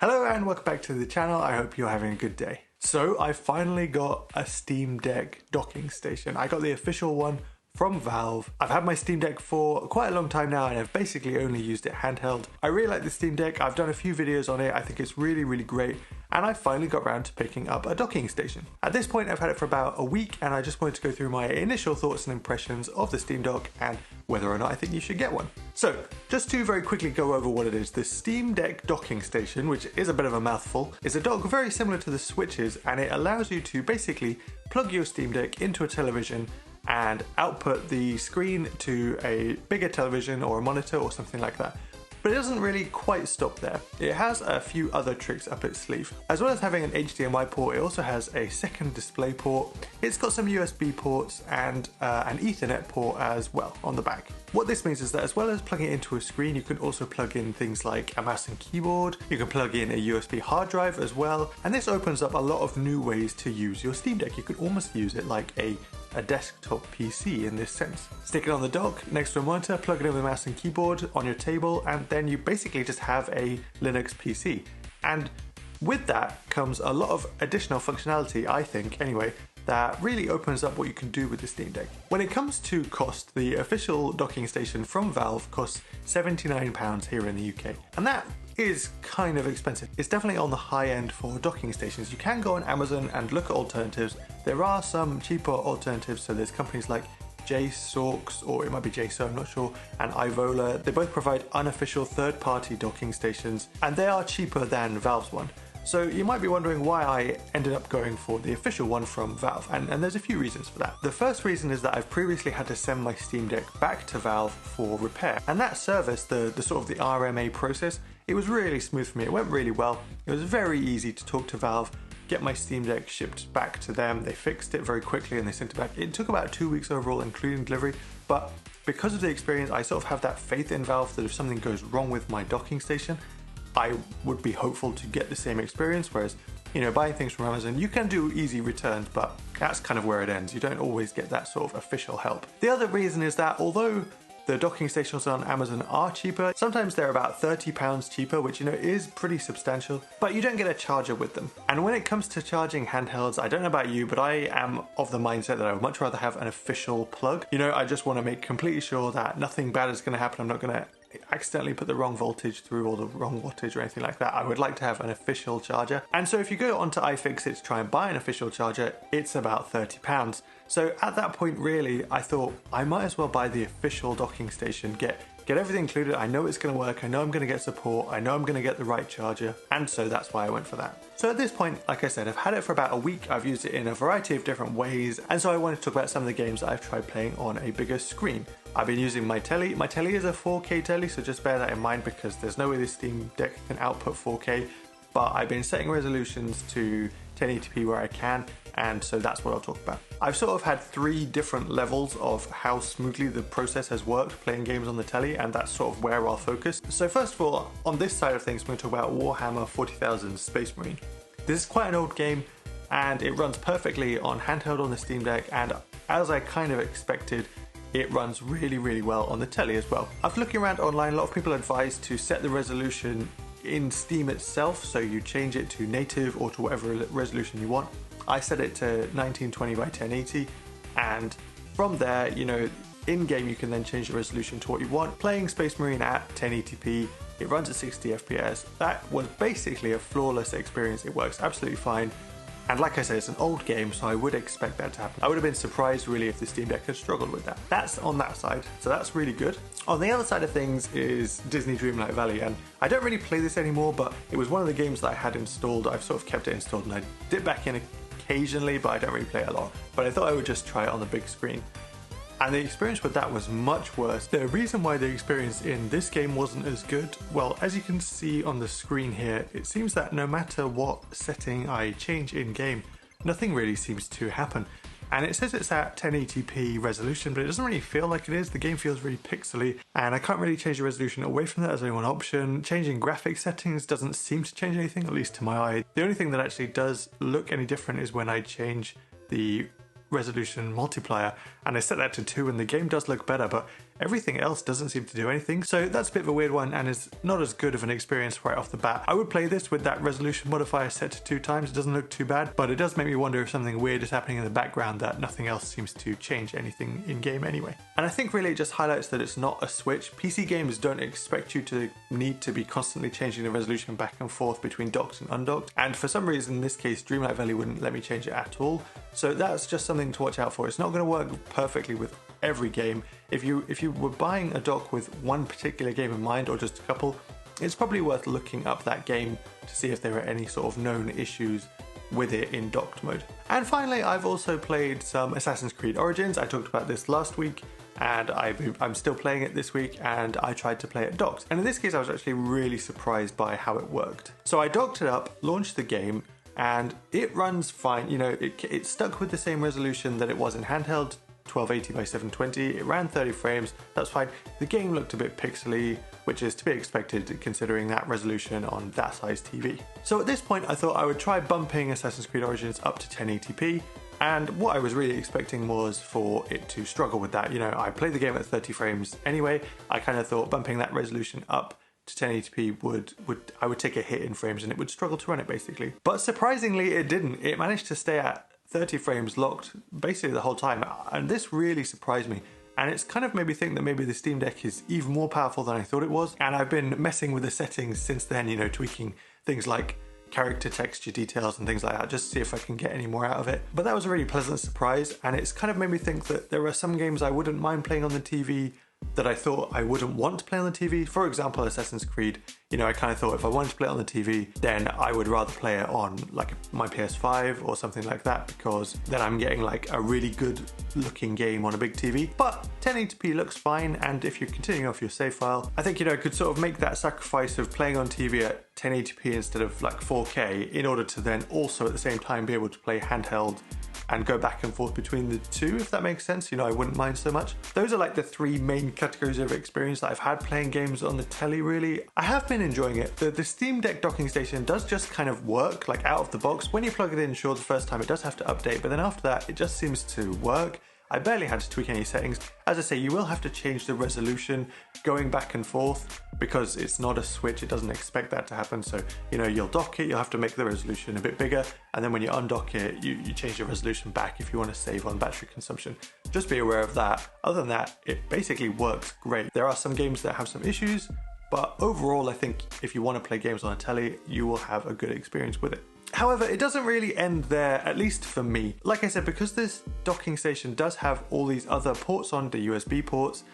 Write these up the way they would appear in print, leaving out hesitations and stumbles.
Hello and welcome back to the channel. I hope you're having a good day. So I finally got a Steam Deck docking station. I got the official one from Valve. I've had my Steam Deck for quite a long time now and I've basically only used it handheld. I really like the Steam Deck. I've done a few videos on it. I think it's really great. And I finally got around to picking up a docking station. At this point, I've had it for about a week and I just wanted to go through my initial thoughts and impressions of the Steam Dock and whether or not I think you should get one. So, just to very quickly go over what it is, the Steam Deck docking station, which is a bit of a mouthful, is a dock very similar to the Switches, and it allows you to basically plug your Steam Deck into a television and output the screen to a bigger television or a monitor or something like that. But it doesn't really quite stop there. It has a few other tricks up its sleeve. As well as having an HDMI port, it also has a second display port. It's got some USB ports and an Ethernet port as well on the back. What this means is that as well as plugging it into a screen, you can also plug in things like a mouse and keyboard. You can plug in a USB hard drive as well. And this opens up a lot of new ways to use your Steam Deck. You could almost use it like a desktop PC in this sense. Stick it on the dock next to a monitor, plug it in with a mouse and keyboard on your table, and then you basically just have a Linux PC. And with that comes a lot of additional functionality, I think anyway, that really opens up what you can do with the Steam Deck. When it comes to cost, the official docking station from Valve costs £79 here in the UK, and that is kind of expensive. It's definitely on the high end for docking stations. You can go on Amazon and look at alternatives. There are some cheaper alternatives, so there's companies like JSORX, or it might be JSO, I'm not sure, and Ivola. They both provide unofficial third-party docking stations, and they are cheaper than Valve's one. So you might be wondering why I ended up going for the official one from Valve, and there's a few reasons for that. The first reason is that I've previously had to send my Steam Deck back to Valve for repair, and that service, the sort of the RMA process, it was really smooth for me. It went really well. It was very easy to talk to Valve, get my Steam Deck shipped back to them. They fixed it very quickly and they sent it back. It took about 2 weeks overall, including delivery, but because of the experience, I sort of have that faith in Valve that if something goes wrong with my docking station, I would be hopeful to get the same experience, whereas, you know, buying things from Amazon, you can do easy returns, but that's kind of where it ends. You don't always get that sort of official help. The other reason is that although the docking stations on Amazon are cheaper, sometimes they're about £30 cheaper, which, you know, is pretty substantial, but you don't get a charger with them. And when it comes to charging handhelds, I don't know about you, but I am of the mindset that I would much rather have an official plug. You know, I just want to make completely sure that nothing bad is going to happen. I'm not going to accidentally put the wrong voltage through or the wrong wattage or anything like that. I would like to have an official charger. And so if you go onto iFixit to try and buy an official charger, it's about £30. So at that point, really, I thought I might as well buy the official docking station, get everything included. I know it's going to work. I know I'm going to get support. I know I'm going to get the right charger. And so that's why I went for that. So at this point, like I said, I've had it for about a week. I've used it in a variety of different ways. And so I wanted to talk about some of the games that I've tried playing on a bigger screen. I've been using my telly. My telly is a 4K telly, so just bear that in mind because there's no way the Steam Deck can output 4K. But I've been setting resolutions to 1080p where I can, and so that's what I'll talk about. I've sort of had 3 different levels of how smoothly the process has worked playing games on the telly, and that's sort of where I'll focus. So first of all, on this side of things, we're going to talk about Warhammer 40,000 Space Marine. This is quite an old game, and it runs perfectly on handheld on the Steam Deck, and as I kind of expected, it runs really well on the telly as well. After looking around online, a lot of people advise to set the resolution in Steam itself, so you change it to native or to whatever resolution you want. I set it to 1920 by 1080, and from there, you know, in game you can then change the resolution to what you want. Playing Space Marine at 1080p, it runs at 60 FPS. That was basically a flawless experience. It works absolutely fine. And like I said, it's an old game, so I would expect that to happen. I would have been surprised really if the Steam Deck had struggled with that. That's on that side, so that's really good. On the other side of things is Disney Dreamlight Valley, and I don't really play this anymore, but it was one of the games that I had installed. I've sort of kept it installed and I dip back in occasionally, but I don't really play it a lot. But I thought I would just try it on the big screen. And the experience with that was much worse. The reason why the experience in this game wasn't as good, well, as you can see on the screen here, it seems that no matter what setting I change in game, nothing really seems to happen. And it says it's at 1080p resolution, but it doesn't really feel like it is. The game feels really pixely, and I can't really change the resolution away from that as only one option. Changing graphic settings doesn't seem to change anything, at least to my eye. The only thing that actually does look any different is when I change the resolution multiplier, and I set that to 2 and the game does look better, but everything else doesn't seem to do anything. So that's a bit of a weird one and is not as good of an experience right off the bat. I would play this with that resolution modifier set to 2 times. It doesn't look too bad, but it does make me wonder if something weird is happening in the background that nothing else seems to change anything in game anyway. And I think really it just highlights that it's not a Switch. PC games don't expect you to need to be constantly changing the resolution back and forth between docked and undocked. And for some reason, in this case, Dreamlight Valley wouldn't let me change it at all. So that's just something to watch out for. It's not going to work perfectly with every game. If you were buying a dock with one particular game in mind or just a couple, it's probably worth looking up that game to see if there are any sort of known issues with it in docked mode. And finally, I've also played some Assassin's Creed Origins. I talked about this last week, and I'm still playing it this week, and I tried to play it docked. And in this case, I was actually really surprised by how it worked. So I docked it up, launched the game, and it runs fine. You know, it stuck with the same resolution that it was in handheld, 1280 by 720. It ran 30 frames, that's fine. The game looked a bit pixely, which is to be expected considering that resolution on that size TV. So at this point, I thought I would try bumping Assassin's Creed Origins up to 1080p. And what I was really expecting was for it to struggle with that. You know, I played the game at 30 frames anyway. I kind of thought bumping that resolution up to 1080p I would take a hit in frames and it would struggle to run it basically. But surprisingly, it didn't. It managed to stay at 30 frames locked basically the whole time. And this really surprised me. And it's kind of made me think that maybe the Steam Deck is even more powerful than I thought it was. And I've been messing with the settings since then, you know, tweaking things like character texture details and things like that, just to see if I can get any more out of it. But that was a really pleasant surprise, and it's kind of made me think that there are some games I wouldn't mind playing on the TV that I thought I wouldn't want to play on the TV. For example, Assassin's Creed, you know, I kind of thought if I wanted to play it on the TV, then I would rather play it on like my PS5 or something like that, because then I'm getting like a really good looking game on a big TV. But 1080p looks fine, and if you're continuing off your save file, I think, you know, I could sort of make that sacrifice of playing on TV at 1080p instead of like 4K in order to then also at the same time be able to play handheld and go back and forth between the two, if that makes sense. You know, I wouldn't mind so much. Those are like the 3 main categories of experience that I've had playing games on the telly, really. I have been enjoying it. The Steam Deck docking station does just kind of work, like out of the box. When you plug it in, sure, the first time it does have to update, but then after that, it just seems to work. I barely had to tweak any settings. As I say, you will have to change the resolution going back and forth because it's not a Switch, it doesn't expect that to happen. So, you know, you'll dock it, you'll have to make the resolution a bit bigger, and then when you undock it, you change the resolution back if you want to save on battery consumption. Just be aware of that. Other than that, it basically works great. There are some games that have some issues, but overall, I think if you want to play games on a telly, you will have a good experience with it. However, it doesn't really end there, at least for me. Like I said, because this docking station does have all these other ports on, the USB ports,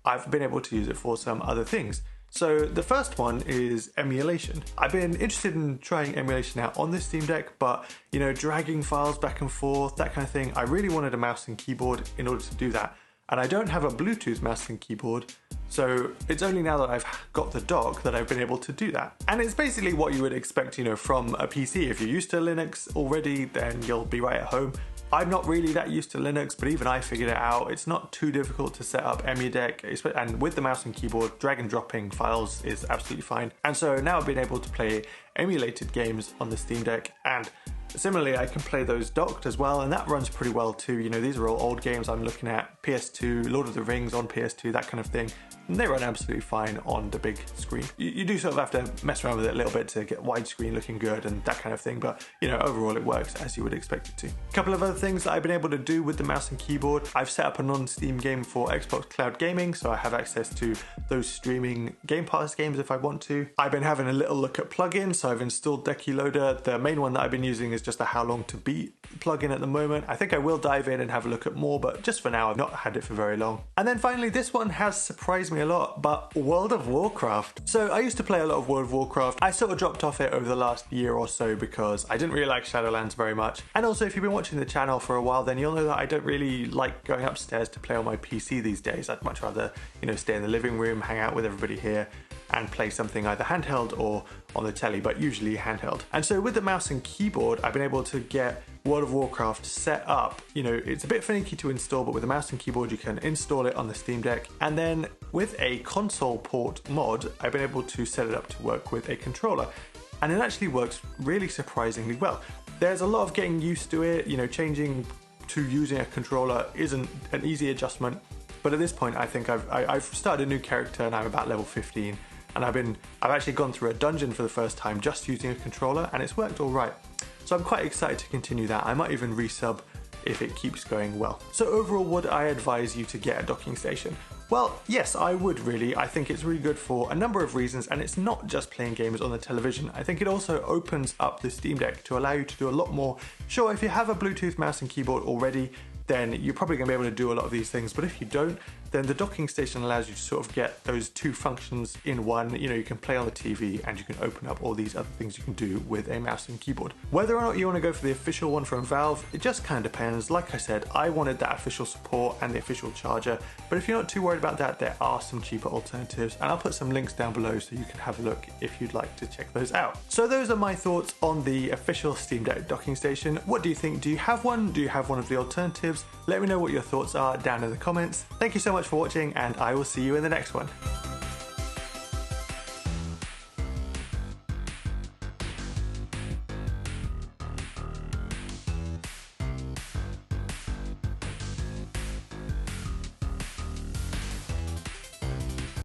I've been able to use it for some other things. So the first one is emulation. I've been interested in trying emulation out on this Steam Deck, but, you know, dragging files back and forth, that kind of thing, I really wanted a mouse and keyboard in order to do that. And I don't have a Bluetooth mouse and keyboard, so it's only now that I've got the dock that I've been able to do that. And it's basically what you would expect, you know, from a PC. If you're used to Linux already, then you'll be right at home. I'm not really that used to Linux, but even I figured it out. It's not too difficult to set up EmuDeck, and with the mouse and keyboard, drag and dropping files is absolutely fine. And so now I've been able to play emulated games on the Steam Deck, and similarly, I can play those docked as well, and that runs pretty well too. You know, these are all old games I'm looking at, PS2, Lord of the Rings on PS2, that kind of thing. And they run absolutely fine on the big screen. You do sort of have to mess around with it a little bit to get widescreen looking good and that kind of thing, but, you know, overall it works as you would expect it to. A couple of other things that I've been able to do with the mouse and keyboard. I've set up a non-Steam game for Xbox Cloud Gaming, so I have access to those streaming Game Pass games if I want to. I've been having a little look at plugins, so I've installed Decky Loader. The main one that I've been using is just a How Long to Beat plugin at the moment. I think I will dive in and have a look at more, but just for now, I've not had it for very long. And then finally, this one has surprised me a lot, but World of Warcraft. So I used to play a lot of World of Warcraft. I sort of dropped off it over the last year or so because I didn't really like Shadowlands very much. And also, if you've been watching the channel for a while, then you'll know that I don't really like going upstairs to play on my PC these days. I'd much rather, you know, stay in the living room, hang out with everybody here, and play something either handheld or on the telly, but usually handheld. And so with the mouse and keyboard, I've been able to get World of Warcraft set up. You know, it's a bit finicky to install, but with a mouse and keyboard, you can install it on the Steam Deck. And then with a console port mod, I've been able to set it up to work with a controller. And it actually works really surprisingly well. There's a lot of getting used to it, you know, changing to using a controller isn't an easy adjustment. But at this point, I think I've started a new character and I'm about level 15. And I've actually gone through a dungeon for the first time just using a controller, and it's worked all right. So I'm quite excited to continue that. I might even resub if it keeps going well. So overall, would I advise you to get a docking station? Well, yes, I would really. I think it's really good for a number of reasons, and it's not just playing games on the television. I think it also opens up the Steam Deck to allow you to do a lot more. Sure, if you have a Bluetooth mouse and keyboard already, then you're probably going to be able to do a lot of these things. But if you don't, then the docking station allows you to sort of get those two functions in one. You know, you can play on the TV and you can open up all these other things you can do with a mouse and keyboard. Whether or not you want to go for the official one from Valve, it just kind of depends. Like I said, I wanted that official support and the official charger, but if you're not too worried about that, there are some cheaper alternatives, and I'll put some links down below so you can have a look if you'd like to check those out. So those are my thoughts on the official Steam Deck docking station. What do you think? Do you have one? Do you have one of the alternatives? Let me know what your thoughts are down in the comments. Thank you so much for watching, and I will see you in the next one.